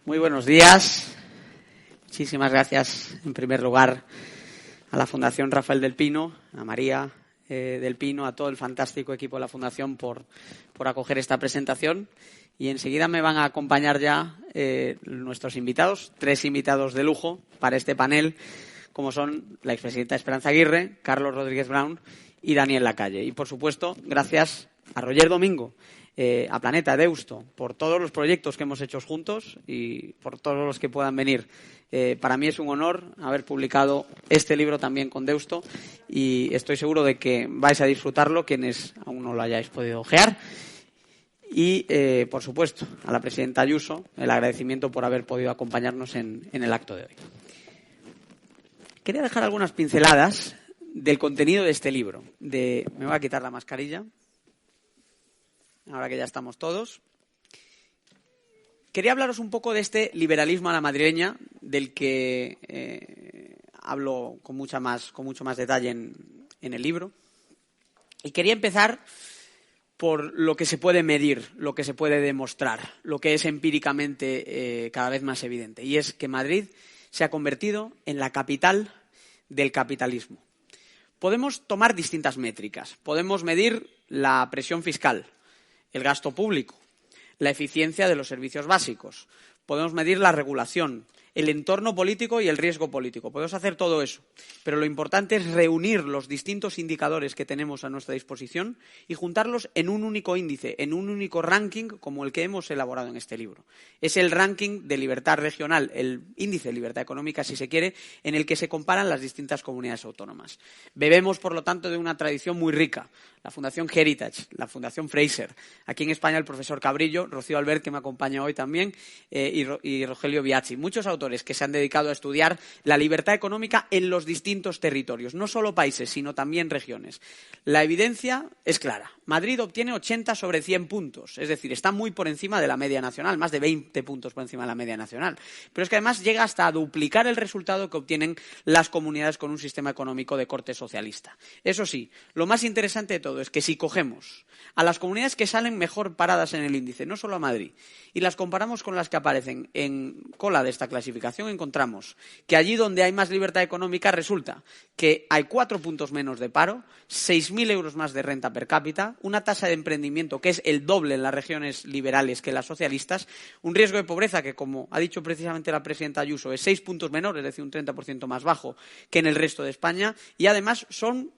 Muy buenos días. Muchísimas gracias, en primer lugar, a la Fundación Rafael del Pino, a María del Pino, a todo el fantástico equipo de la Fundación por acoger esta presentación. Y enseguida me van a acompañar ya nuestros invitados, 3 invitados de lujo para este panel, como son la expresidenta Esperanza Aguirre, Carlos Rodríguez Brown y Daniel Lacalle. Y, por supuesto, gracias a Roger Domingo, a Planeta, a Deusto, por todos los proyectos que hemos hecho juntos y por todos los que puedan venir. Para mí es un honor haber publicado este libro también con Deusto y estoy seguro de que vais a disfrutarlo quienes aún no lo hayáis podido ojear. Y, por supuesto, a la presidenta Ayuso, el agradecimiento por haber podido acompañarnos en el acto de hoy. Quería dejar algunas pinceladas del contenido de este libro. Me voy a quitar la mascarilla, ahora que ya estamos todos. Quería hablaros un poco de este liberalismo a la madrileña, del que hablo con mucho más detalle en el libro. Y quería empezar por lo que se puede medir, lo que se puede demostrar, lo que es empíricamente cada vez más evidente. Y es que Madrid se ha convertido en la capital del capitalismo. Podemos tomar distintas métricas. Podemos medir la presión fiscal, el gasto público, la eficiencia de los servicios básicos. Podemos medir la regulación, el entorno político y el riesgo político. Podemos hacer todo eso, pero lo importante es reunir los distintos indicadores que tenemos a nuestra disposición y juntarlos en un único índice, en un único ranking como el que hemos elaborado en este libro. Es el ranking de libertad regional, el índice de libertad económica, si se quiere, en el que se comparan las distintas comunidades autónomas. Bebemos, por lo tanto, de una tradición muy rica. La Fundación Heritage, la Fundación Fraser, aquí en España el profesor Cabrillo, Rocío Albert, que me acompaña hoy también, y Rogelio Biaggi. Muchos autores que se han dedicado a estudiar la libertad económica en los distintos territorios, no solo países, sino también regiones. La evidencia es clara. Madrid obtiene 80 sobre 100 puntos, es decir, está muy por encima de la media nacional, más de 20 puntos por encima de la media nacional. Pero es que además llega hasta a duplicar el resultado que obtienen las comunidades con un sistema económico de corte socialista. Eso sí, lo más interesante de todo es que si cogemos a las comunidades que salen mejor paradas en el índice, no solo a Madrid, y las comparamos con las que aparecen en cola de esta clasificación, encontramos que allí donde hay más libertad económica resulta que hay 4 puntos menos de paro, 6.000 euros más de renta per cápita, una tasa de emprendimiento que es el doble en las regiones liberales que las socialistas, un riesgo de pobreza que, como ha dicho precisamente la presidenta Ayuso, es 6 puntos menor, es decir, un 30% más bajo que en el resto de España, y además son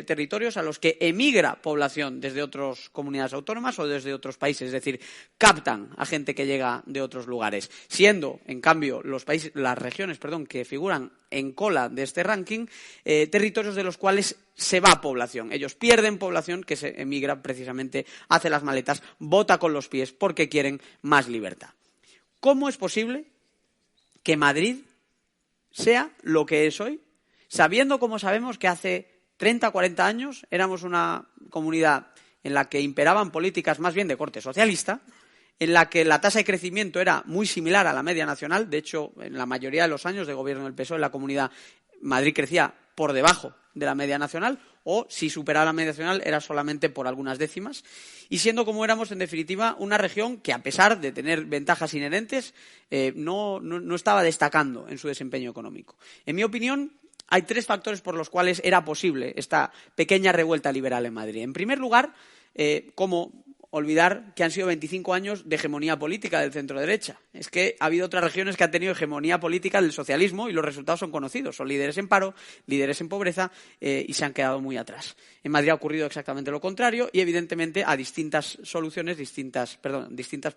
territorios a los que emigra población desde otras comunidades autónomas o desde otros países, es decir, captan a gente que llega de otros lugares, siendo, en cambio, las regiones que figuran en cola de este ranking, territorios de los cuales se va población. Ellos pierden población que se emigra precisamente, hace las maletas, vota con los pies porque quieren más libertad. ¿Cómo es posible que Madrid sea lo que es hoy, sabiendo, como sabemos, que hace 30 o 40 años éramos una comunidad en la que imperaban políticas más bien de corte socialista, en la que la tasa de crecimiento era muy similar a la media nacional? De hecho, en la mayoría de los años de gobierno del PSOE, la comunidad Madrid crecía por debajo de la media nacional, o si superaba la media nacional era solamente por algunas décimas, y siendo como éramos, en definitiva, una región que, a pesar de tener ventajas inherentes, no estaba destacando en su desempeño económico. En mi opinión, hay 3 factores por los cuales era posible esta pequeña revuelta liberal en Madrid. En primer lugar, ¿cómo olvidar que han sido 25 años de hegemonía política del centro-derecha? Es que ha habido otras regiones que han tenido hegemonía política del socialismo y los resultados son conocidos. Son líderes en paro, líderes en pobreza y se han quedado muy atrás. En Madrid ha ocurrido exactamente lo contrario y, evidentemente, a distintas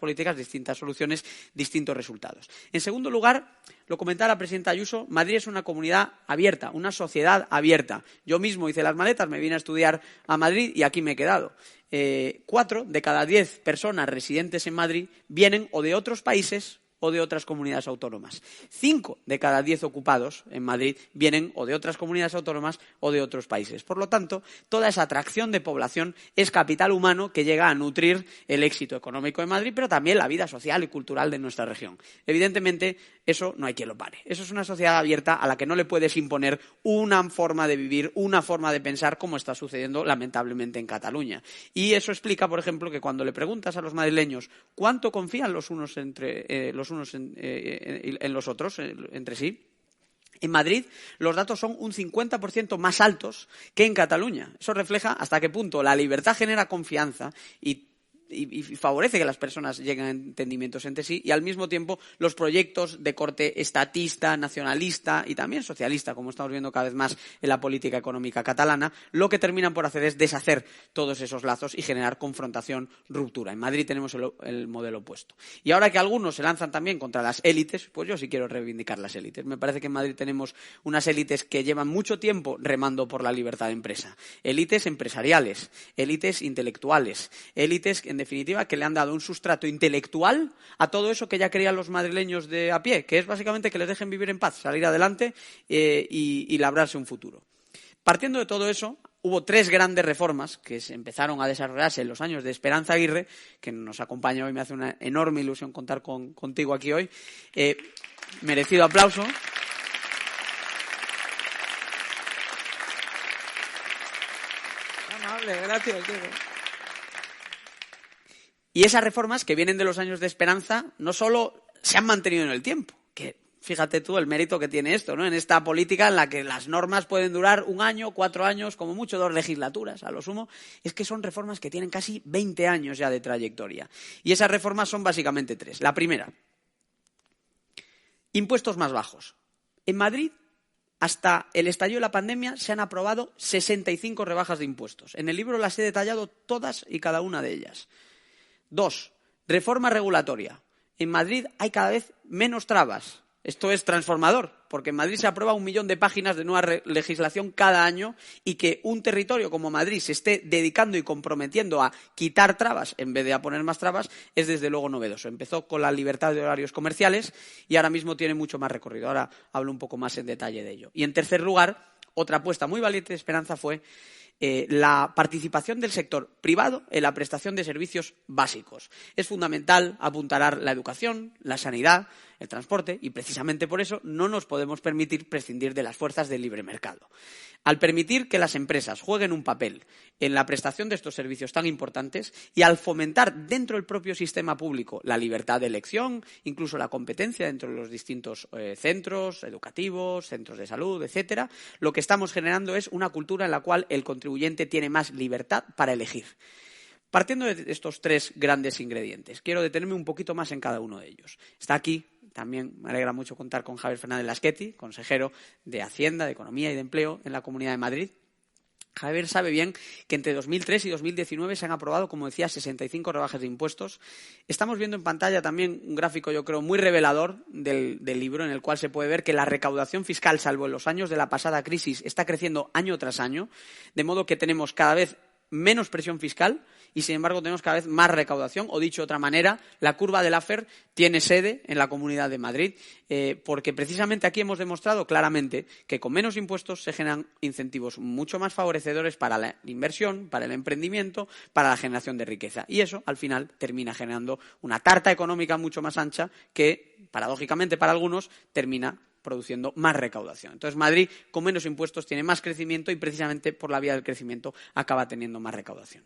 políticas, distintas soluciones, distintos resultados. En segundo lugar, lo comentaba la presidenta Ayuso, Madrid es una comunidad abierta, una sociedad abierta. Yo mismo hice las maletas, me vine a estudiar a Madrid y aquí me he quedado. 4 de cada 10 personas residentes en Madrid vienen o de otros países o de otras comunidades autónomas. 5 de cada 10 ocupados en Madrid vienen o de otras comunidades autónomas o de otros países. Por lo tanto, toda esa atracción de población es capital humano que llega a nutrir el éxito económico de Madrid, pero también la vida social y cultural de nuestra región. Evidentemente, eso no hay quien lo pare. Eso es una sociedad abierta a la que no le puedes imponer una forma de vivir, una forma de pensar, como está sucediendo lamentablemente en Cataluña. Y eso explica, por ejemplo, que cuando le preguntas a los madrileños cuánto confían los unos unos en los otros, entre sí. En Madrid los datos son un 50% más altos que en Cataluña. Eso refleja hasta qué punto la libertad genera confianza y favorece que las personas lleguen a entendimientos entre sí, y al mismo tiempo los proyectos de corte estatista, nacionalista y también socialista, como estamos viendo cada vez más en la política económica catalana, lo que terminan por hacer es deshacer todos esos lazos y generar confrontación, ruptura. En Madrid tenemos el modelo opuesto. Y ahora que algunos se lanzan también contra las élites, pues yo sí quiero reivindicar las élites. Me parece que en Madrid tenemos unas élites que llevan mucho tiempo remando por la libertad de empresa. Élites empresariales, élites intelectuales, élites en definitiva, que le han dado un sustrato intelectual a todo eso que ya querían los madrileños de a pie, que es básicamente que les dejen vivir en paz, salir adelante y labrarse un futuro. Partiendo de todo eso, hubo 3 grandes reformas que se empezaron a desarrollarse en los años de Esperanza Aguirre, que nos acompaña hoy. Me hace una enorme ilusión contar contigo aquí hoy. Merecido aplauso. Amable, gracias, Diego. Y esas reformas que vienen de los años de Esperanza no solo se han mantenido en el tiempo, que fíjate tú el mérito que tiene esto, ¿no? En esta política en la que las normas pueden durar 1 año, 4 años, como mucho 2 legislaturas, a lo sumo, es que son reformas que tienen casi 20 años ya de trayectoria. Y esas reformas son básicamente 3. La primera, impuestos más bajos. En Madrid, hasta el estallido de la pandemia, se han aprobado 65 rebajas de impuestos. En el libro las he detallado todas y cada una de ellas. 2. Reforma regulatoria. En Madrid hay cada vez menos trabas. Esto es transformador, porque en Madrid se aprueba 1 millón de páginas de nueva legislación cada año, y que un territorio como Madrid se esté dedicando y comprometiendo a quitar trabas en vez de a poner más trabas es desde luego novedoso. Empezó con la libertad de horarios comerciales y ahora mismo tiene mucho más recorrido. Ahora hablo un poco más en detalle de ello. Y en tercer lugar, otra apuesta muy valiente de Esperanza fue la participación del sector privado en la prestación de servicios básicos. Es fundamental apuntalar la educación, la sanidad, el transporte, y precisamente por eso no nos podemos permitir prescindir de las fuerzas del libre mercado. Al permitir que las empresas jueguen un papel en la prestación de estos servicios tan importantes y al fomentar dentro del propio sistema público la libertad de elección, incluso la competencia dentro de los distintos centros educativos, centros de salud, etcétera, lo que estamos generando es una cultura en la cual el contribuyente tiene más libertad para elegir. Partiendo de estos 3 grandes ingredientes, quiero detenerme un poquito más en cada uno de ellos. Está aquí, también me alegra mucho contar con Javier Fernández Lasqueti, consejero de Hacienda, de Economía y de Empleo en la Comunidad de Madrid. Javier sabe bien que entre 2003 y 2019 se han aprobado, como decía, 65 rebajas de impuestos. Estamos viendo en pantalla también un gráfico, yo creo, muy revelador del libro, en el cual se puede ver que la recaudación fiscal, salvo en los años de la pasada crisis, está creciendo año tras año, de modo que tenemos cada vez menos presión fiscal y, sin embargo, tenemos cada vez más recaudación, o dicho de otra manera, la curva de Laffer tiene sede en la Comunidad de Madrid, porque precisamente aquí hemos demostrado claramente que con menos impuestos se generan incentivos mucho más favorecedores para la inversión, para el emprendimiento, para la generación de riqueza. Y eso, al final, termina generando una tarta económica mucho más ancha que, paradójicamente para algunos, termina produciendo más recaudación. Entonces, Madrid, con menos impuestos, tiene más crecimiento y, precisamente por la vía del crecimiento, acaba teniendo más recaudación.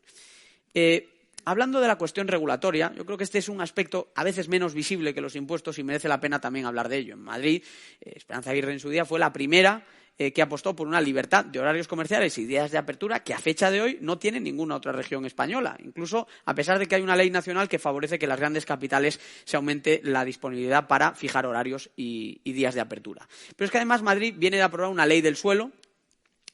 Hablando de la cuestión regulatoria, yo creo que este es un aspecto a veces menos visible que los impuestos y merece la pena también hablar de ello. En Madrid, Esperanza Aguirre en su día fue la primera que apostó por una libertad de horarios comerciales y días de apertura que a fecha de hoy no tiene ninguna otra región española, incluso a pesar de que hay una ley nacional que favorece que en las grandes capitales se aumente la disponibilidad para fijar horarios y días de apertura. Pero es que además Madrid viene de aprobar una ley del suelo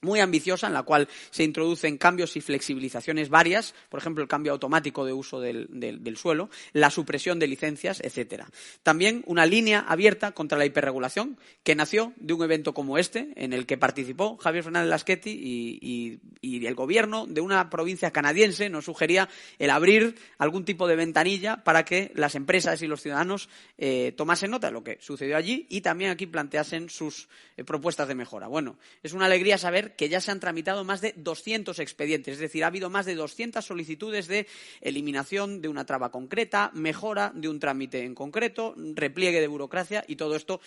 muy ambiciosa, en la cual se introducen cambios y flexibilizaciones varias, por ejemplo, el cambio automático de uso del suelo, la supresión de licencias, etcétera. También una línea abierta contra la hiperregulación, que nació de un evento como este, en el que participó Javier Fernández Lasqueti y el gobierno de una provincia canadiense nos sugería el abrir algún tipo de ventanilla para que las empresas y los ciudadanos tomasen nota de lo que sucedió allí y también aquí planteasen sus propuestas de mejora. Bueno, es una alegría saber que ya se han tramitado más de 200 expedientes, es decir, ha habido más de 200 solicitudes de eliminación de una traba concreta, mejora de un trámite en concreto, repliegue de burocracia, y todo esto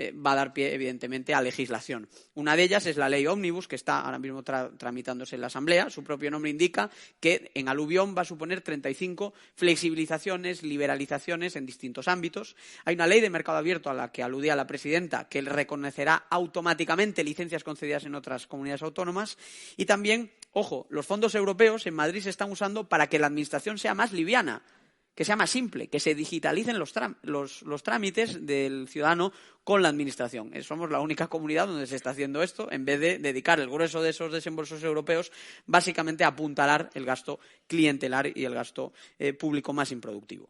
va a dar pie, evidentemente, a legislación. Una de ellas es la ley Ómnibus, que está ahora mismo tramitándose en la Asamblea. Su propio nombre indica que en aluvión va a suponer 35 flexibilizaciones, liberalizaciones en distintos ámbitos. Hay una ley de mercado abierto a la que aludía la presidenta, que reconocerá automáticamente licencias concedidas en otras comunidades autónomas. Y también, ojo, los fondos europeos en Madrid se están usando para que la administración sea más liviana, que sea más simple, que se digitalicen los trámites del ciudadano con la administración. Somos la única comunidad donde se está haciendo esto, en vez de dedicar el grueso de esos desembolsos europeos básicamente a apuntalar el gasto clientelar y el gasto público más improductivo.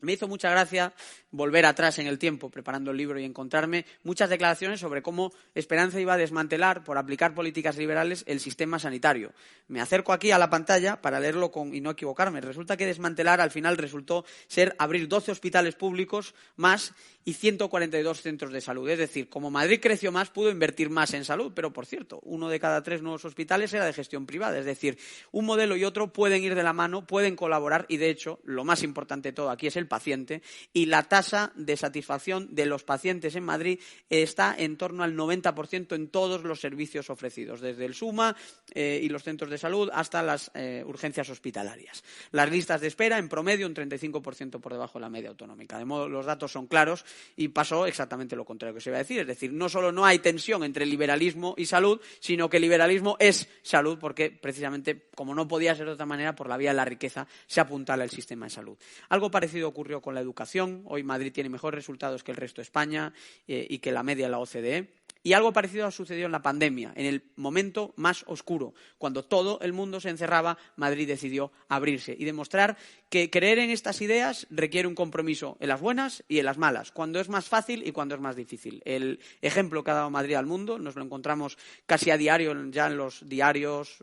Me hizo mucha gracia volver atrás en el tiempo, preparando el libro, y encontrarme muchas declaraciones sobre cómo Esperanza iba a desmantelar, por aplicar políticas liberales, el sistema sanitario. Me acerco aquí a la pantalla para leerlo y no equivocarme. Resulta que desmantelar al final resultó ser abrir 12 hospitales públicos más y 142 centros de salud. Es decir, como Madrid creció más, pudo invertir más en salud, pero, por cierto, 1 de cada 3 nuevos hospitales era de gestión privada. Es decir, un modelo y otro pueden ir de la mano, pueden colaborar y, de hecho, lo más importante de todo aquí es el paciente, y la tasa de satisfacción de los pacientes en Madrid está en torno al 90% en todos los servicios ofrecidos, desde el SUMA y los centros de salud hasta las urgencias hospitalarias. Las listas de espera, en promedio, un 35% por debajo de la media autonómica. De modo, los datos son claros y pasó exactamente lo contrario que se iba a decir. Es decir, no solo no hay tensión entre liberalismo y salud, sino que el liberalismo es salud, porque precisamente, como no podía ser de otra manera, por la vía de la riqueza se apuntala el sistema de salud. Algo parecido ocurrió con la educación. Hoy Madrid tiene mejores resultados que el resto de España y que la media de la OCDE. Y algo parecido ha sucedido en la pandemia, en el momento más oscuro. Cuando todo el mundo se encerraba, Madrid decidió abrirse y demostrar que creer en estas ideas requiere un compromiso en las buenas y en las malas, cuando es más fácil y cuando es más difícil. El ejemplo que ha dado Madrid al mundo nos lo encontramos casi a diario ya en los diarios,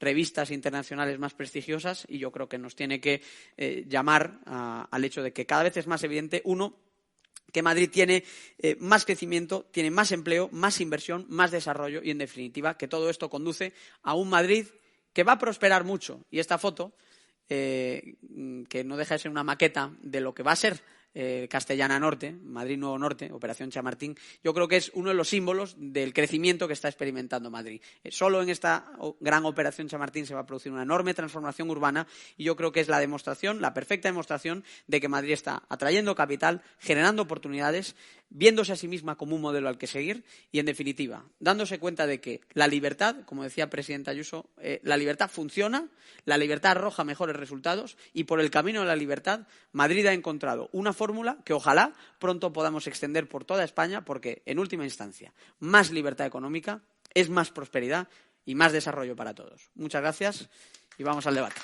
revistas internacionales más prestigiosas, y yo creo que nos tiene que llamar al hecho de que cada vez es más evidente, que Madrid tiene más crecimiento, tiene más empleo, más inversión, más desarrollo y, en definitiva, que todo esto conduce a un Madrid que va a prosperar mucho. Y esta foto, que no deja de ser una maqueta de lo que va a ser Castellana Norte, Madrid Nuevo Norte, Operación Chamartín, yo creo que es uno de los símbolos del crecimiento que está experimentando Madrid. Solo en esta gran Operación Chamartín se va a producir una enorme transformación urbana, y yo creo que es la demostración, la perfecta demostración de que Madrid está atrayendo capital, generando oportunidades, viéndose a sí misma como un modelo al que seguir y, en definitiva, dándose cuenta de que la libertad, como decía presidenta Ayuso, la libertad funciona, la libertad arroja mejores resultados, y por el camino de la libertad Madrid ha encontrado una fórmula que ojalá pronto podamos extender por toda España, porque, en última instancia, más libertad económica es más prosperidad y más desarrollo para todos. Muchas gracias y vamos al debate.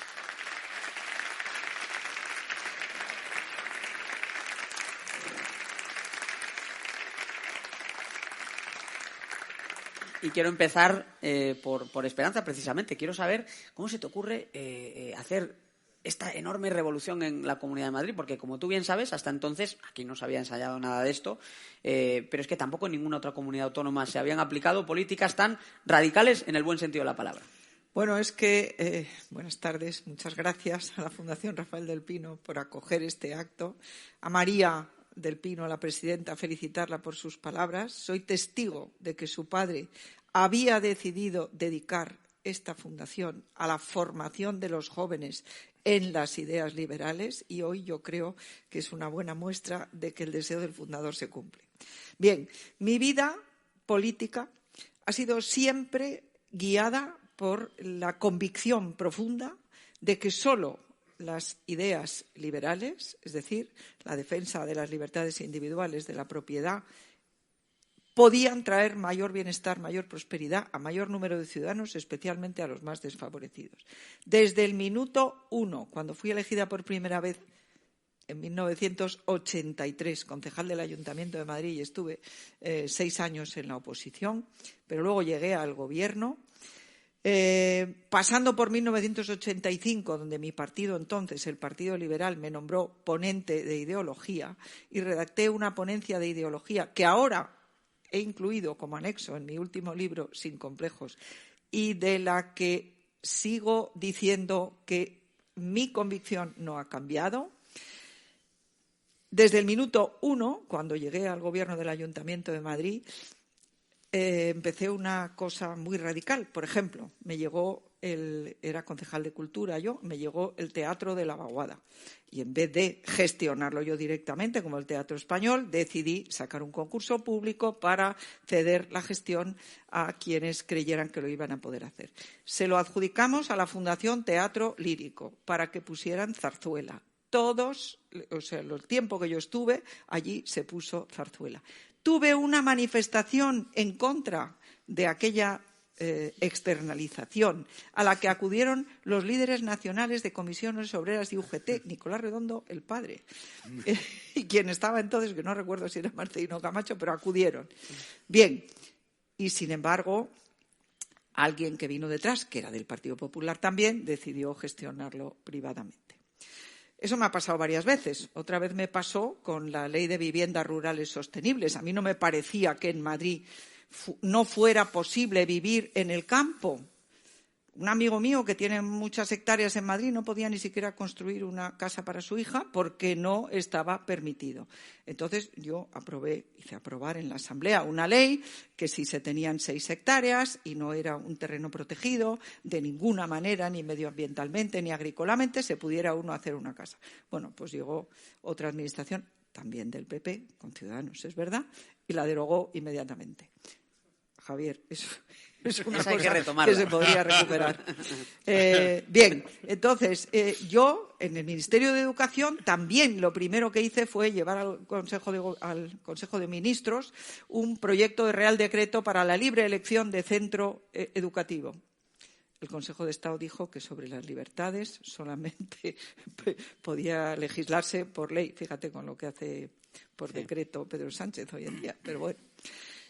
Y quiero empezar por Esperanza, precisamente. Quiero saber cómo se te ocurre hacer esta enorme revolución en la Comunidad de Madrid, porque, como tú bien sabes, hasta entonces aquí no se había ensayado nada de esto, pero es que tampoco en ninguna otra comunidad autónoma se habían aplicado políticas tan radicales en el buen sentido de la palabra. Bueno, es que, buenas tardes, muchas gracias a la Fundación Rafael del Pino por acoger este acto, a María del Pino, la presidenta, felicitarla por sus palabras. Soy testigo de que su padre había decidido dedicar esta fundación a la formación de los jóvenes en las ideas liberales, y hoy yo creo que es una buena muestra de que el deseo del fundador se cumple. Bien, mi vida política ha sido siempre guiada por la convicción profunda de que solo las ideas liberales, es decir, la defensa de las libertades individuales, de la propiedad, podían traer mayor bienestar, mayor prosperidad a mayor número de ciudadanos, especialmente a los más desfavorecidos. Desde el minuto 1, cuando fui elegida por primera vez en 1983, concejal del Ayuntamiento de Madrid, y estuve 6 años en la oposición, pero luego llegué al gobierno, pasando por 1985, donde mi partido entonces, el Partido Liberal, me nombró ponente de ideología, y redacté una ponencia de ideología que ahora he incluido como anexo en mi último libro, Sin complejos, y de la que sigo diciendo que mi convicción no ha cambiado. Desde el minuto 1, cuando llegué al gobierno del Ayuntamiento de Madrid, empecé una cosa muy radical. Por ejemplo, era concejal de Cultura me llegó el Teatro de la Vaguada. Y en vez de gestionarlo yo directamente, como el Teatro Español, decidí sacar un concurso público para ceder la gestión a quienes creyeran que lo iban a poder hacer. Se lo adjudicamos a la Fundación Teatro Lírico para que pusieran zarzuela. El tiempo que yo estuve, allí se puso zarzuela. Tuve una manifestación en contra de aquella externalización a la que acudieron los líderes nacionales de comisiones obreras y UGT, Nicolás Redondo, el padre, y quien estaba entonces, que no recuerdo si era Marcelino Camacho, pero acudieron. Bien, y sin embargo, alguien que vino detrás, que era del Partido Popular también, decidió gestionarlo privadamente. Eso me ha pasado varias veces. Otra vez me pasó con la Ley de Viviendas Rurales Sostenibles. A mí no me parecía que en Madrid no fuera posible vivir en el campo. Un amigo mío que tiene muchas hectáreas en Madrid no podía ni siquiera construir una casa para su hija porque no estaba permitido. Entonces yo hice aprobar en la Asamblea una ley que si se tenían 6 hectáreas y no era un terreno protegido de ninguna manera, ni medioambientalmente ni agrícolamente, se pudiera uno hacer una casa. Bueno, pues llegó otra administración, también del PP, con Ciudadanos, es verdad, y la derogó inmediatamente. Javier, eso es una cosa que se podría recuperar. Bien, entonces, yo en el Ministerio de Educación también lo primero que hice fue llevar al Consejo de Ministros un proyecto de Real Decreto para la libre elección de centro educativo. El Consejo de Estado dijo que sobre las libertades solamente podía legislarse por ley. Fíjate con lo que hace por decreto Pedro Sánchez hoy en día, pero bueno.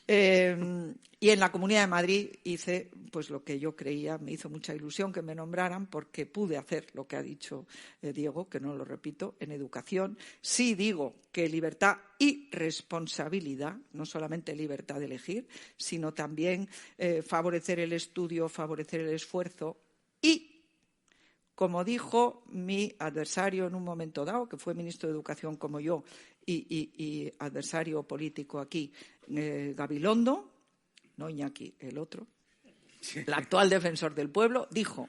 Y en la Comunidad de Madrid hice pues lo que yo creía, me hizo mucha ilusión que me nombraran porque pude hacer lo que ha dicho Diego, que no lo repito, en educación. Sí digo que libertad y responsabilidad, no solamente libertad de elegir, sino también favorecer el estudio, favorecer el esfuerzo y, como dijo mi adversario en un momento dado, que fue ministro de Educación como yo y adversario político aquí, Gabilondo, no Iñaki, el otro, el actual defensor del pueblo, dijo: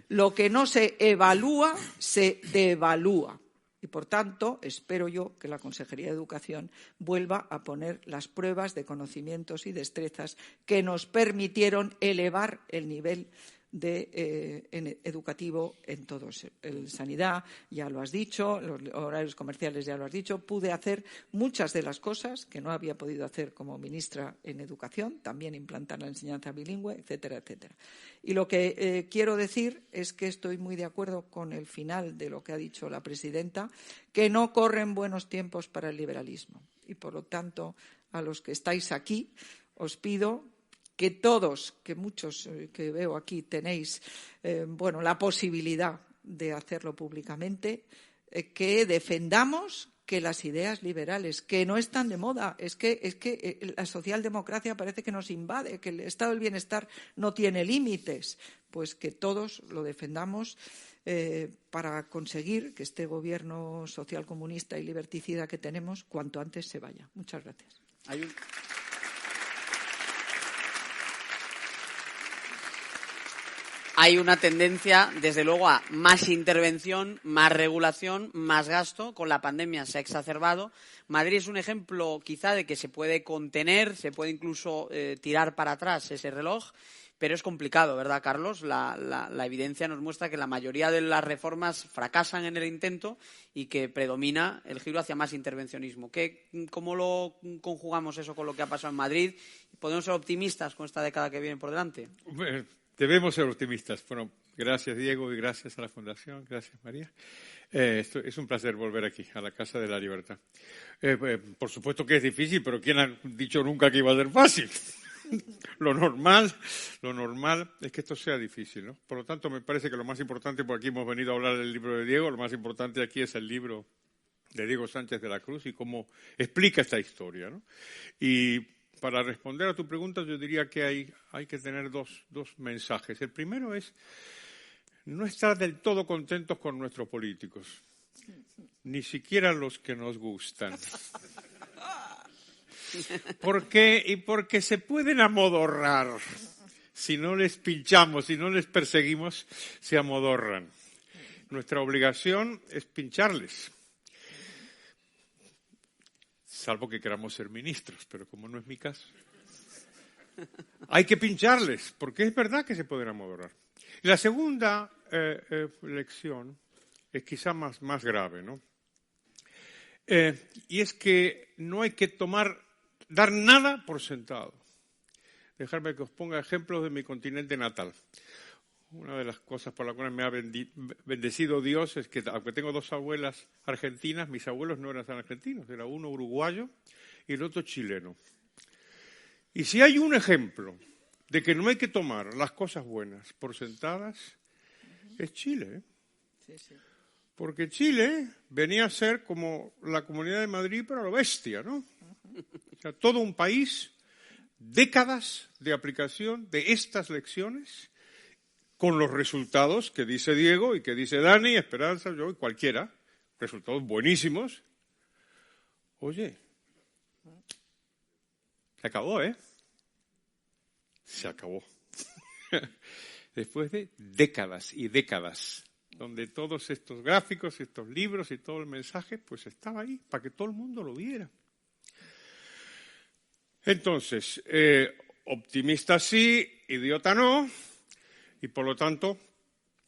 lo que no se evalúa, se devalúa. Y, por tanto, espero yo que la Consejería de Educación vuelva a poner las pruebas de conocimientos y destrezas que nos permitieron elevar el nivel educativo en todos. En sanidad, ya lo has dicho, los horarios comerciales ya lo has dicho. Pude hacer muchas de las cosas que no había podido hacer como ministra en Educación, también implantar la enseñanza bilingüe, etcétera, etcétera. Y lo que quiero decir es que estoy muy de acuerdo con el final de lo que ha dicho la presidenta, que no corren buenos tiempos para el liberalismo. Y, por lo tanto, a los que estáis aquí, os pido que todos, que muchos que veo aquí tenéis la posibilidad de hacerlo públicamente, que defendamos que las ideas liberales, que no están de moda, es que la socialdemocracia parece que nos invade, que el estado del bienestar no tiene límites, pues que todos lo defendamos para conseguir que este gobierno socialcomunista y liberticida que tenemos cuanto antes se vaya. Muchas gracias. Hay una tendencia, desde luego, a más intervención, más regulación, más gasto. Con la pandemia se ha exacerbado. Madrid es un ejemplo, quizá, de que se puede contener, se puede incluso tirar para atrás ese reloj, pero es complicado, ¿verdad, Carlos? La evidencia nos muestra que la mayoría de las reformas fracasan en el intento y que predomina el giro hacia más intervencionismo. ¿Cómo lo conjugamos eso con lo que ha pasado en Madrid? ¿Podemos ser optimistas con esta década que viene por delante? Debemos ser optimistas. Bueno, gracias, Diego, y gracias a la Fundación. Gracias, María. Es un placer volver aquí, a la Casa de la Libertad. Por supuesto que es difícil, pero ¿quién ha dicho nunca que iba a ser fácil? Lo normal es que esto sea difícil, ¿no? Por lo tanto, me parece que lo más importante, porque aquí hemos venido a hablar del libro de Diego, lo más importante aquí es el libro de Diego Sánchez de la Cruz y cómo explica esta historia, ¿no? Y para responder a tu pregunta, yo diría que hay que tener dos mensajes. El primero es no estar del todo contentos con nuestros políticos. Ni siquiera los que nos gustan. ¿Por qué? Y porque se pueden amodorrar. Si no les pinchamos, si no les perseguimos, se amodorran. Nuestra obligación es pincharles. Salvo que queramos ser ministros, pero como no es mi caso. Hay que pincharles, porque es verdad que se pueden amodorrar. Y la segunda lección es quizá más grave, ¿no? Y es que no hay que dar nada por sentado. Dejadme que os ponga ejemplos de mi continente natal. Una de las cosas por las cuales me ha bendecido Dios es que, aunque tengo 2 abuelas argentinas, mis abuelos no eran tan argentinos, era uno uruguayo y el otro chileno. Y si hay un ejemplo de que no hay que tomar las cosas buenas por sentadas, es Chile. Sí, sí. Porque Chile venía a ser como la Comunidad de Madrid, pero a lo bestia, ¿no? O sea, todo un país, décadas de aplicación de estas lecciones, con los resultados que dice Diego y que dice Dani, Esperanza, yo y cualquiera, resultados buenísimos. Oye, se acabó, ¿eh? Se acabó. Después de décadas y décadas, donde todos estos gráficos, estos libros y todo el mensaje, pues estaba ahí para que todo el mundo lo viera. Entonces, optimista sí, idiota no, y por lo tanto,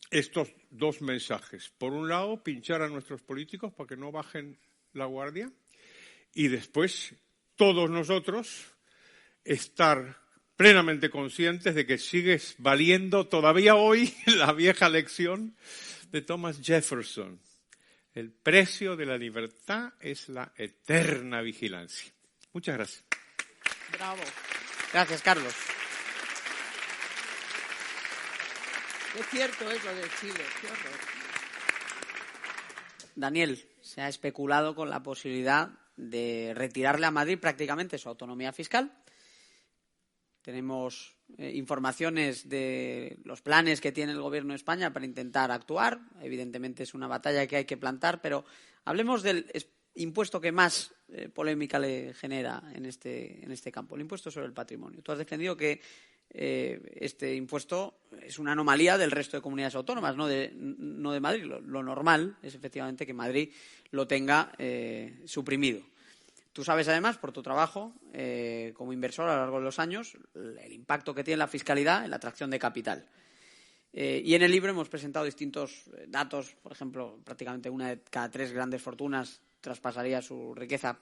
estos 2 mensajes. Por un lado, pinchar a nuestros políticos para que no bajen la guardia, y después, todos nosotros, estar plenamente conscientes de que sigue valiendo todavía hoy la vieja lección de Thomas Jefferson. El precio de la libertad es la eterna vigilancia. Muchas gracias. Bravo. Gracias, Carlos. Qué cierto es lo de Chile, qué horror. Daniel, se ha especulado con la posibilidad de retirarle a Madrid prácticamente su autonomía fiscal. Tenemos informaciones de los planes que tiene el Gobierno de España para intentar actuar. Evidentemente es una batalla que hay que plantar, pero hablemos del impuesto que más polémica le genera en este campo, el impuesto sobre el patrimonio. Tú has defendido que este impuesto es una anomalía del resto de comunidades autónomas, no de Madrid. Lo normal es efectivamente que Madrid lo tenga suprimido. Tú sabes, además, por tu trabajo como inversor a lo largo de los años, el impacto que tiene la fiscalidad en la atracción de capital. Y en el libro hemos presentado distintos datos. Por ejemplo, prácticamente 1 de cada 3 grandes fortunas traspasaría su riqueza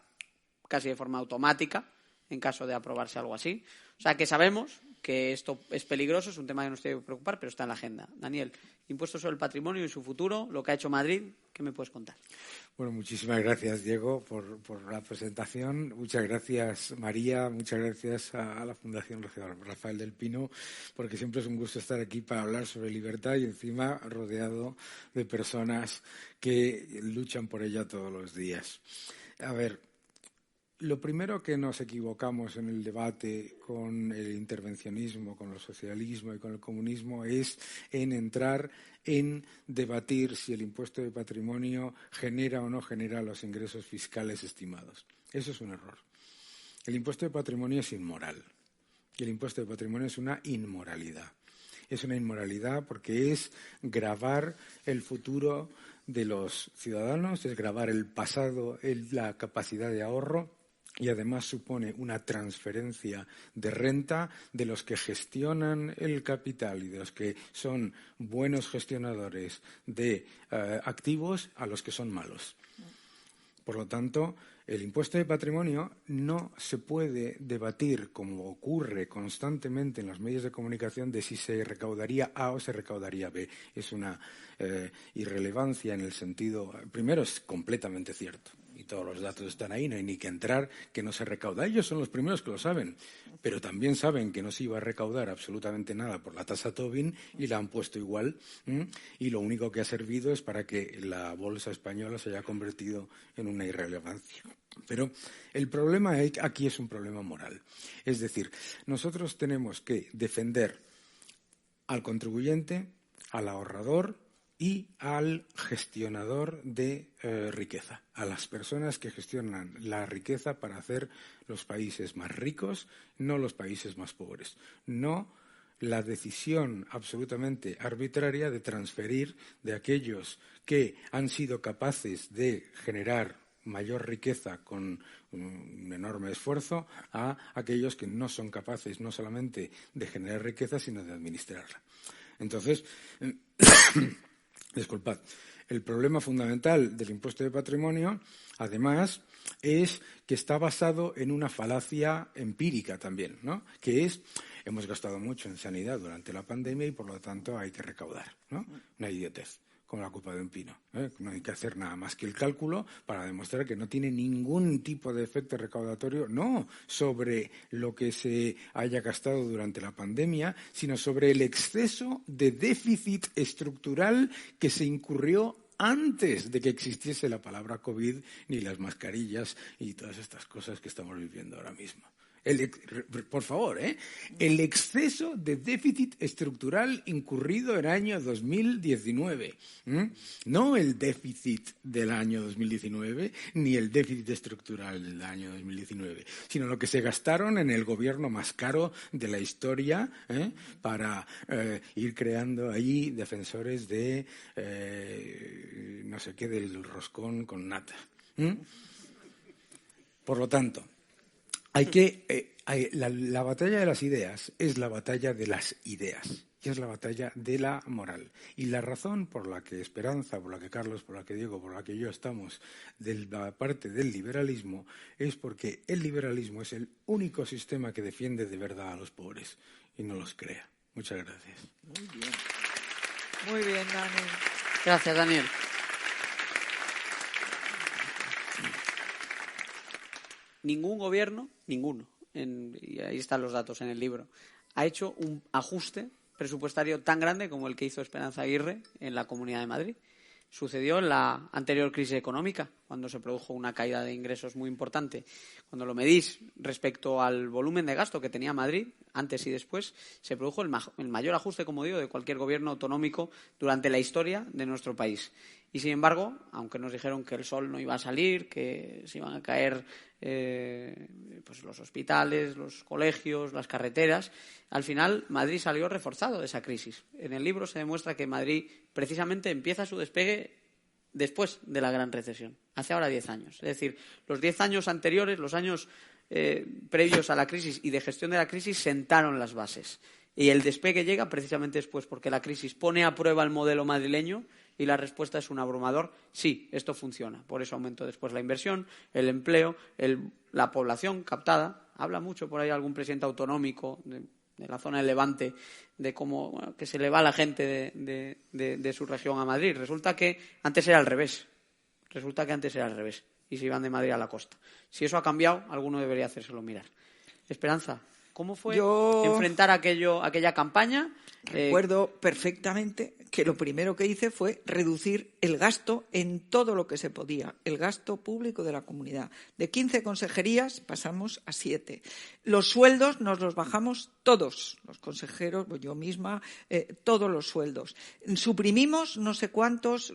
casi de forma automática en caso de aprobarse algo así. O sea, que sabemos que esto es peligroso, es un tema que nos tiene que preocupar, pero está en la agenda. Daniel, impuesto sobre el patrimonio y su futuro, lo que ha hecho Madrid, ¿qué me puedes contar? Bueno, muchísimas gracias, Diego, por la presentación. Muchas gracias, María. Muchas gracias a la Fundación Rafael del Pino, porque siempre es un gusto estar aquí para hablar sobre libertad y encima rodeado de personas que luchan por ella todos los días. A ver, lo primero que nos equivocamos en el debate con el intervencionismo, con el socialismo y con el comunismo es en entrar en debatir si el impuesto de patrimonio genera o no genera los ingresos fiscales estimados. Eso es un error. El impuesto de patrimonio es inmoral y el impuesto de patrimonio es una inmoralidad. Es una inmoralidad porque es gravar el futuro de los ciudadanos, es gravar el pasado, la capacidad de ahorro. Y además supone una transferencia de renta de los que gestionan el capital y de los que son buenos gestionadores de activos a los que son malos. Por lo tanto, el impuesto de patrimonio no se puede debatir, como ocurre constantemente en los medios de comunicación, de si se recaudaría A o se recaudaría B. Es una irrelevancia en el sentido. Primero, es completamente cierto. Y todos los datos están ahí, no hay ni que entrar, que no se recauda. Ellos son los primeros que lo saben, pero también saben que no se iba a recaudar absolutamente nada por la tasa Tobin y la han puesto igual. Y lo único que ha servido es para que la bolsa española se haya convertido en una irrelevancia. Pero el problema aquí es un problema moral. Es decir, nosotros tenemos que defender al contribuyente, al ahorrador y al gestionador de riqueza, a las personas que gestionan la riqueza para hacer los países más ricos, no los países más pobres. No la decisión absolutamente arbitraria de transferir de aquellos que han sido capaces de generar mayor riqueza con un enorme esfuerzo a aquellos que no son capaces no solamente de generar riqueza, sino de administrarla. Entonces, disculpad, el problema fundamental del impuesto de patrimonio, además, es que está basado en una falacia empírica también, ¿no? Que es, hemos gastado mucho en sanidad durante la pandemia y por lo tanto hay que recaudar, ¿no? Una idiotez, como la copa de un pino, ¿eh? No hay que hacer nada más que el cálculo para demostrar que no tiene ningún tipo de efecto recaudatorio, no sobre lo que se haya gastado durante la pandemia, sino sobre el exceso de déficit estructural que se incurrió antes de que existiese la palabra COVID ni las mascarillas y todas estas cosas que estamos viviendo ahora mismo. Por favor, el exceso de déficit estructural incurrido en el año 2019. No el déficit del año 2019, ni el déficit estructural del año 2019, sino lo que se gastaron en el gobierno más caro de la historia para ir creando ahí defensores de no sé qué, del roscón con nata. Por lo tanto, la batalla de las ideas es la batalla de las ideas y es la batalla de la moral. Y la razón por la que Esperanza, por la que Carlos, por la que Diego, por la que yo estamos de la parte del liberalismo es porque el liberalismo es el único sistema que defiende de verdad a los pobres y no los crea. Muchas gracias. Muy bien. Muy bien, Daniel. Gracias, Daniel. Ningún gobierno, ninguno, y ahí están los datos en el libro, ha hecho un ajuste presupuestario tan grande como el que hizo Esperanza Aguirre en la Comunidad de Madrid. Sucedió en la anterior crisis económica, cuando se produjo una caída de ingresos muy importante. Cuando lo medís respecto al volumen de gasto que tenía Madrid, antes y después, se produjo el mayor ajuste, como digo, de cualquier gobierno autonómico durante la historia de nuestro país. Y, sin embargo, aunque nos dijeron que el sol no iba a salir, que se iban a caer pues los hospitales, los colegios, las carreteras, al final Madrid salió reforzado de esa crisis. En el libro se demuestra que Madrid precisamente empieza su despegue después de la gran recesión, hace ahora 10 años. Es decir, los 10 años anteriores, los años previos a la crisis y de gestión de la crisis, sentaron las bases. Y el despegue llega precisamente después, porque la crisis pone a prueba el modelo madrileño y la respuesta es un abrumador: sí, esto funciona. Por eso aumentó después la inversión, el empleo, la población captada. Habla mucho por ahí algún presidente autonómico de la zona de Levante de cómo que se le va la gente de su región a Madrid. Resulta que antes era al revés. Y se iban de Madrid a la costa. Si eso ha cambiado, alguno debería hacérselo mirar. Esperanza, ¿cómo fue enfrentar aquella campaña? Recuerdo perfectamente que lo primero que hice fue reducir el gasto en todo lo que se podía, el gasto público de la comunidad. De 15 consejerías pasamos a 7. Los sueldos nos los bajamos todos, los consejeros, yo misma, todos los sueldos. Suprimimos no sé cuántos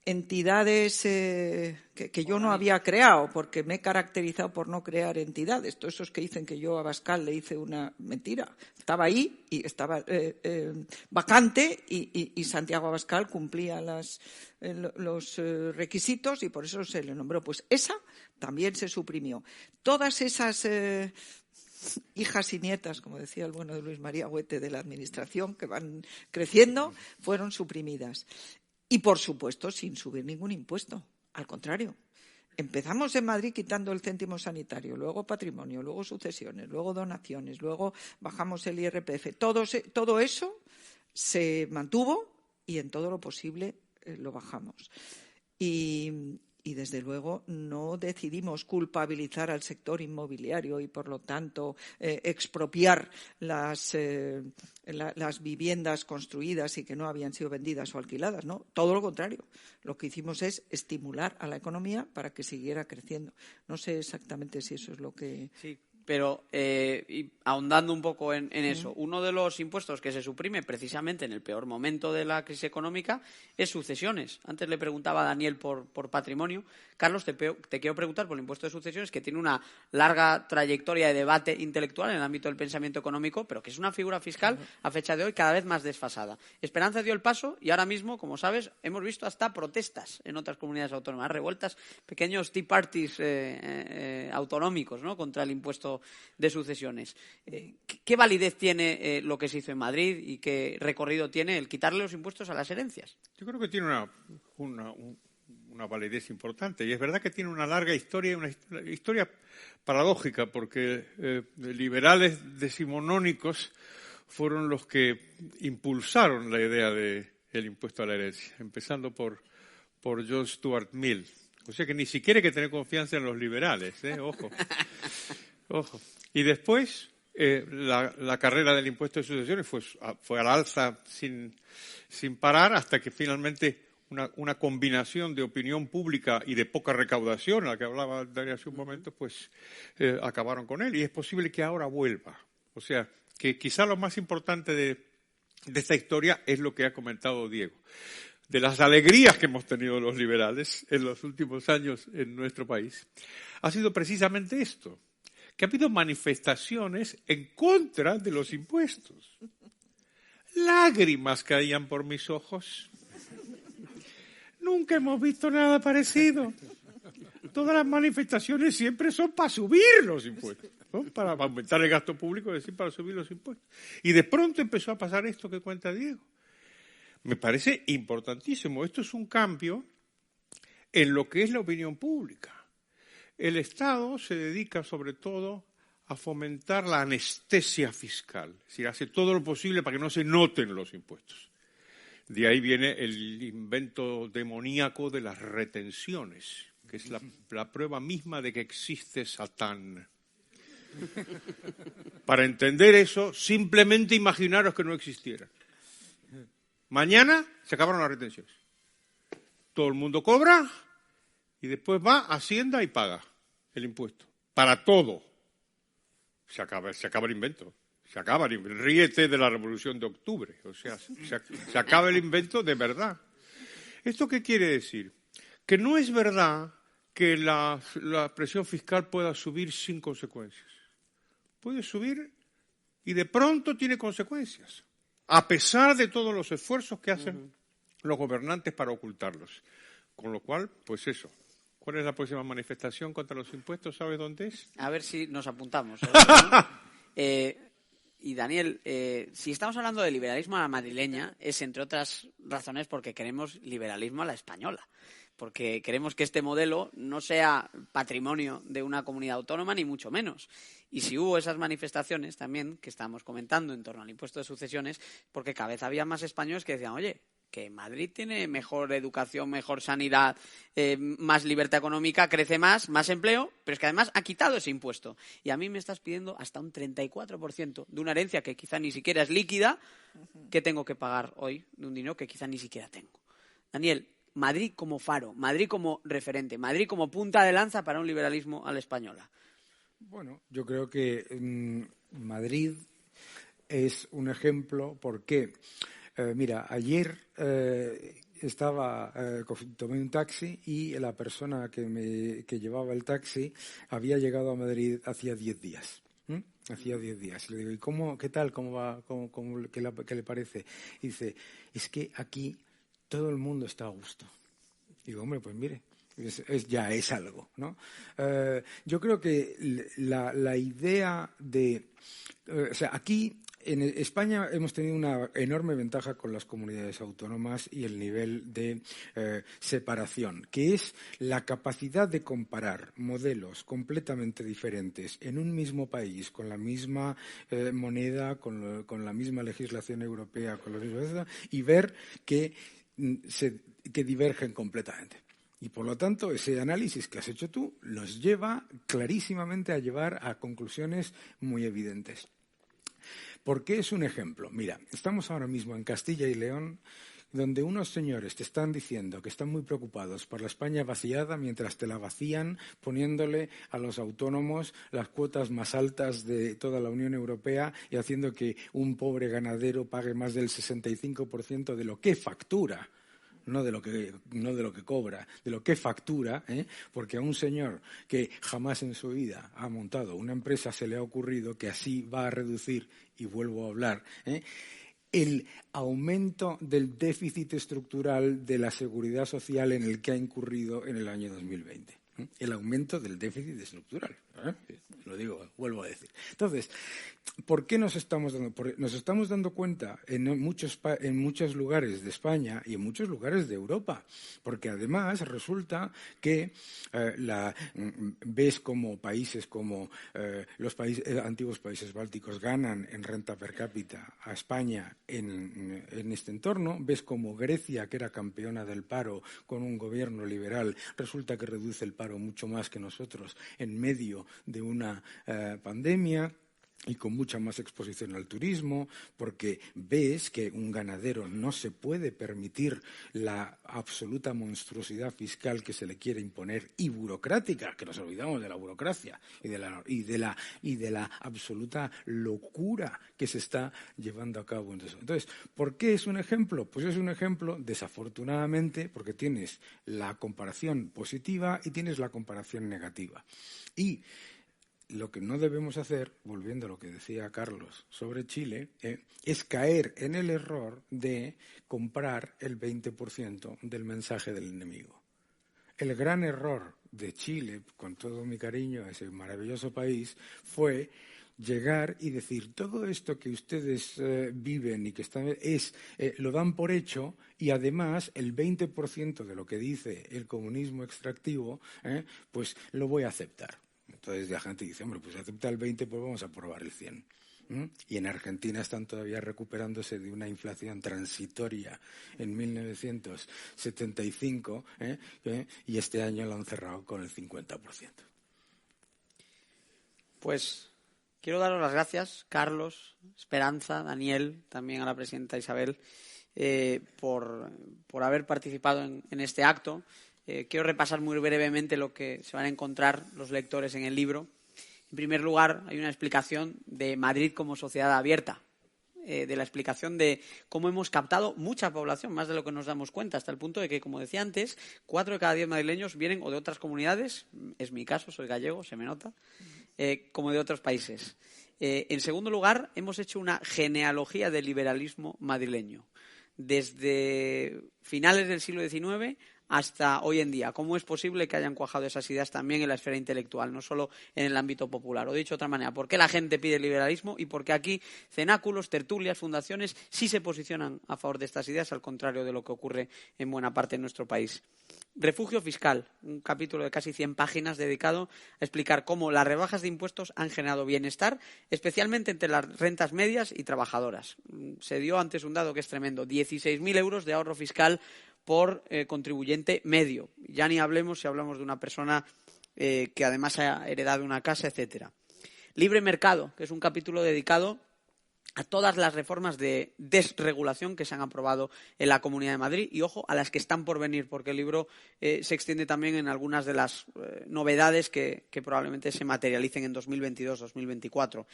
entidades que yo no había creado, porque me he caracterizado por no crear entidades. Todos esos que dicen que yo a Abascal le hice una mentira. Estaba ahí y estaba vacante y Santiago Abascal cumplía los requisitos y por eso se le nombró. Pues esa también se suprimió. Todas esas hijas y nietas, como decía el bueno de Luis María Huete, de la Administración, que van creciendo, fueron suprimidas. Y, por supuesto, sin subir ningún impuesto. Al contrario, empezamos en Madrid quitando el céntimo sanitario, luego patrimonio, luego sucesiones, luego donaciones, luego bajamos el IRPF. Todo eso se mantuvo y en todo lo posible lo bajamos. Y, desde luego, no decidimos culpabilizar al sector inmobiliario y, por lo tanto, expropiar las viviendas construidas y que no habían sido vendidas o alquiladas, ¿no? Todo lo contrario. Lo que hicimos es estimular a la economía para que siguiera creciendo. No sé exactamente si eso es lo que... Sí. Pero y ahondando un poco en eso, uno de los impuestos que se suprime precisamente en el peor momento de la crisis económica es sucesiones. Antes le preguntaba a Daniel por patrimonio. Carlos, te quiero preguntar por el impuesto de sucesiones, que tiene una larga trayectoria de debate intelectual en el ámbito del pensamiento económico, pero que es una figura fiscal a fecha de hoy cada vez más desfasada. Esperanza dio el paso y ahora mismo, como sabes, hemos visto hasta protestas en otras comunidades autónomas, revueltas, pequeños tea parties autonómicos, ¿no?, contra el impuesto de sucesiones. ¿Qué validez tiene lo que se hizo en Madrid y qué recorrido tiene el quitarle los impuestos a las herencias? Yo creo que tiene una validez importante, y es verdad que tiene una larga historia y una historia paradójica, porque liberales decimonónicos fueron los que impulsaron la idea del impuesto a la herencia, empezando por John Stuart Mill. O sea que ni siquiera hay que tener confianza en los liberales, ojo. Ojo. Y después la carrera del impuesto de sucesiones fue al alza sin parar, hasta que finalmente una combinación de opinión pública y de poca recaudación, a la que hablaba Daniel hace un momento, pues acabaron con él. Y es posible que ahora vuelva. O sea, que quizá lo más importante de esta historia es lo que ha comentado Diego. De las alegrías que hemos tenido los liberales en los últimos años en nuestro país, ha sido precisamente esto, que ha habido manifestaciones en contra de los impuestos. Lágrimas caían por mis ojos. Nunca hemos visto nada parecido. Todas las manifestaciones siempre son para subir los impuestos, ¿no? Para aumentar el gasto público, es decir, para subir los impuestos. Y de pronto empezó a pasar esto que cuenta Diego. Me parece importantísimo. Esto es un cambio en lo que es la opinión pública. El Estado se dedica sobre todo a fomentar la anestesia fiscal, es decir, hace todo lo posible para que no se noten los impuestos. De ahí viene el invento demoníaco de las retenciones, que es la prueba misma de que existe Satán. Para entender eso, simplemente imaginaros que no existiera. Mañana se acabaron las retenciones. Todo el mundo cobra y después va a Hacienda y paga el impuesto. Para todo. Se acaba el invento. Ríete de la Revolución de Octubre. O sea, se acaba el invento de verdad. ¿Esto qué quiere decir? Que no es verdad que la presión fiscal pueda subir sin consecuencias. Puede subir y de pronto tiene consecuencias, a pesar de todos los esfuerzos que hacen los gobernantes para ocultarlos. Con lo cual, pues eso. ¿Cuál es la próxima manifestación contra los impuestos? ¿Sabes dónde es? A ver si nos apuntamos. Y Daniel, si estamos hablando de liberalismo a la madrileña, es entre otras razones porque queremos liberalismo a la española. Porque queremos que este modelo no sea patrimonio de una comunidad autónoma, ni mucho menos. Y si hubo esas manifestaciones también que estábamos comentando en torno al impuesto de sucesiones, porque cada vez había más españoles que decían, oye, que Madrid tiene mejor educación, mejor sanidad, más libertad económica, crece más empleo, pero es que además ha quitado ese impuesto. Y a mí me estás pidiendo hasta un 34% de una herencia que quizá ni siquiera es líquida, que tengo que pagar hoy de un dinero que quizá ni siquiera tengo. Daniel, Madrid como faro, Madrid como referente, Madrid como punta de lanza para un liberalismo a la española. Bueno, yo creo que Madrid es un ejemplo porque, mira, ayer tomé un taxi y la persona que llevaba el taxi había llegado a Madrid hacía 10 días. Hacía 10 días. Y le digo, ¿y qué tal? ¿Cómo va? ¿Qué le parece? Y dice, es que aquí todo el mundo está a gusto. Digo, hombre, pues mire, ya es algo, ¿no? Yo creo que la idea de... o sea, aquí en España hemos tenido una enorme ventaja con las comunidades autónomas y el nivel de separación, que es la capacidad de comparar modelos completamente diferentes en un mismo país, con la misma moneda, con la misma legislación europea, con los mismos, y ver que divergen completamente. Y por lo tanto, ese análisis que has hecho tú nos lleva clarísimamente a llevar a conclusiones muy evidentes. ¿Por qué es un ejemplo? Mira, estamos ahora mismo en Castilla y León donde unos señores te están diciendo que están muy preocupados por la España vaciada mientras te la vacían poniéndole a los autónomos las cuotas más altas de toda la Unión Europea y haciendo que un pobre ganadero pague más del 65% de lo que factura. No de lo que cobra, de lo que factura, porque a un señor que jamás en su vida ha montado una empresa se le ha ocurrido que así va a reducir, y vuelvo a hablar, el aumento del déficit estructural de la seguridad social en el que ha incurrido en el año 2020. El aumento del déficit estructural. Lo digo, vuelvo a decir. Entonces, ¿por qué nos estamos dando? Nos estamos dando cuenta en muchos lugares de España y en muchos lugares de Europa, porque además resulta que ves como países como los antiguos países bálticos ganan en renta per cápita a España en este entorno, ves como Grecia, que era campeona del paro con un gobierno liberal, resulta que reduce el paro mucho más que nosotros en medio de una pandemia. Y con mucha más exposición al turismo, porque ves que un ganadero no se puede permitir la absoluta monstruosidad fiscal que se le quiere imponer y burocrática, que nos olvidamos de la burocracia y de la absoluta locura que se está llevando a cabo en eso. Entonces, ¿por qué es un ejemplo? Pues es un ejemplo, desafortunadamente, porque tienes la comparación positiva y tienes la comparación negativa. Y lo que no debemos hacer, volviendo a lo que decía Carlos sobre Chile, es caer en el error de comprar el 20% del mensaje del enemigo. El gran error de Chile, con todo mi cariño a ese maravilloso país, fue llegar y decir todo esto que ustedes viven y que lo dan por hecho, y además el 20% de lo que dice el comunismo extractivo, pues lo voy a aceptar. Entonces la gente dice, hombre, pues acepta el 20, pues vamos a aprobar el 100. Y en Argentina están todavía recuperándose de una inflación transitoria en 1975, y este año lo han cerrado con el 50%. Pues quiero daros las gracias, Carlos, Esperanza, Daniel, también a la presidenta Isabel, por haber participado en este acto. Quiero repasar muy brevemente lo que se van a encontrar los lectores en el libro. En primer lugar, hay una explicación de Madrid como sociedad abierta, de la explicación de cómo hemos captado mucha población, más de lo que nos damos cuenta, hasta el punto de que, como decía antes, 4 de cada 10 madrileños vienen o de otras comunidades, es mi caso, soy gallego, se me nota, como de otros países. En segundo lugar, hemos hecho una genealogía del liberalismo madrileño, desde finales del siglo XIX hasta hoy en día. ¿Cómo es posible que hayan cuajado esas ideas también en la esfera intelectual, no solo en el ámbito popular? O dicho de otra manera, ¿por qué la gente pide el liberalismo y por qué aquí cenáculos, tertulias, fundaciones sí se posicionan a favor de estas ideas, al contrario de lo que ocurre en buena parte de nuestro país? Refugio fiscal, un capítulo de casi 100 páginas dedicado a explicar cómo las rebajas de impuestos han generado bienestar, especialmente entre las rentas medias y trabajadoras. Se dio antes un dato que es tremendo, 16.000 euros de ahorro fiscal por contribuyente medio. Ya ni hablemos si hablamos de una persona que además ha heredado una casa, etcétera. Libre mercado, que es un capítulo dedicado a todas las reformas de desregulación que se han aprobado en la Comunidad de Madrid y, ojo, a las que están por venir, porque el libro se extiende también en algunas de las novedades que probablemente se materialicen en 2022-2024.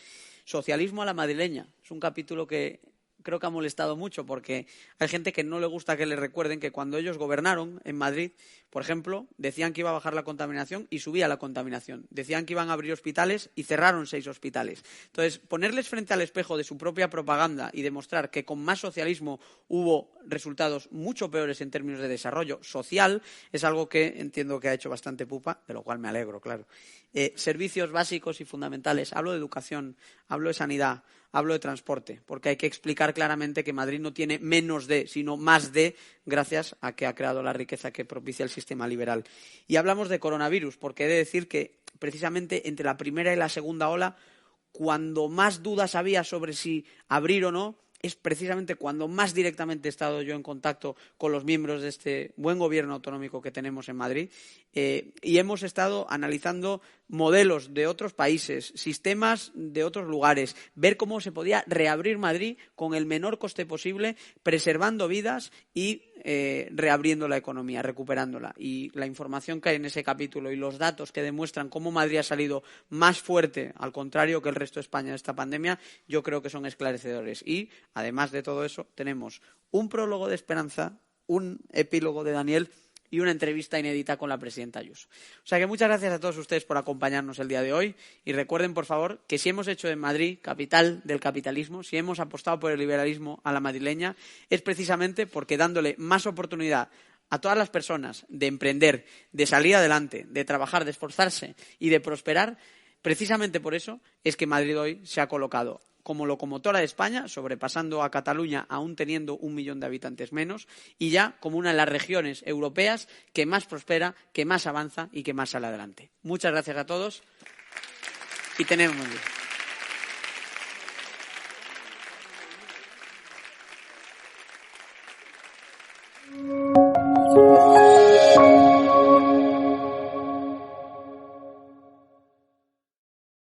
Socialismo a la madrileña. Es un capítulo que creo que ha molestado mucho porque hay gente que no le gusta que le recuerden que cuando ellos gobernaron en Madrid, por ejemplo, decían que iba a bajar la contaminación y subía la contaminación. Decían que iban a abrir hospitales y cerraron 6 hospitales. Entonces, ponerles frente al espejo de su propia propaganda y demostrar que con más socialismo hubo resultados mucho peores en términos de desarrollo social es algo que entiendo que ha hecho bastante pupa, de lo cual me alegro, claro. Servicios básicos y fundamentales. Hablo de educación, hablo de sanidad, hablo de transporte, porque hay que explicar claramente que Madrid no tiene menos de, sino más de, gracias a que ha creado la riqueza que propicia el sistema liberal. Y hablamos de coronavirus, porque he de decir que precisamente entre la primera y la segunda ola, cuando más dudas había sobre si abrir o no, es precisamente cuando más directamente he estado yo en contacto con los miembros de este buen gobierno autonómico que tenemos en Madrid, y hemos estado analizando modelos de otros países, sistemas de otros lugares, ver cómo se podía reabrir Madrid con el menor coste posible, preservando vidas y reabriendo la economía, recuperándola. Y la información que hay en ese capítulo y los datos que demuestran cómo Madrid ha salido más fuerte, al contrario que el resto de España de esta pandemia, yo creo que son esclarecedores. Y, además de todo eso, tenemos un prólogo de Esperanza, un epílogo de Daniel y una entrevista inédita con la presidenta Ayuso. O sea que muchas gracias a todos ustedes por acompañarnos el día de hoy y recuerden, por favor, que si hemos hecho de Madrid capital del capitalismo, si hemos apostado por el liberalismo a la madrileña, es precisamente porque dándole más oportunidad a todas las personas de emprender, de salir adelante, de trabajar, de esforzarse y de prosperar, precisamente por eso es que Madrid hoy se ha colocado como locomotora de España, sobrepasando a Cataluña aún teniendo 1 millón de habitantes menos, y ya como una de las regiones europeas que más prospera, que más avanza y que más sale adelante. Muchas gracias a todos y tenemos un buen día.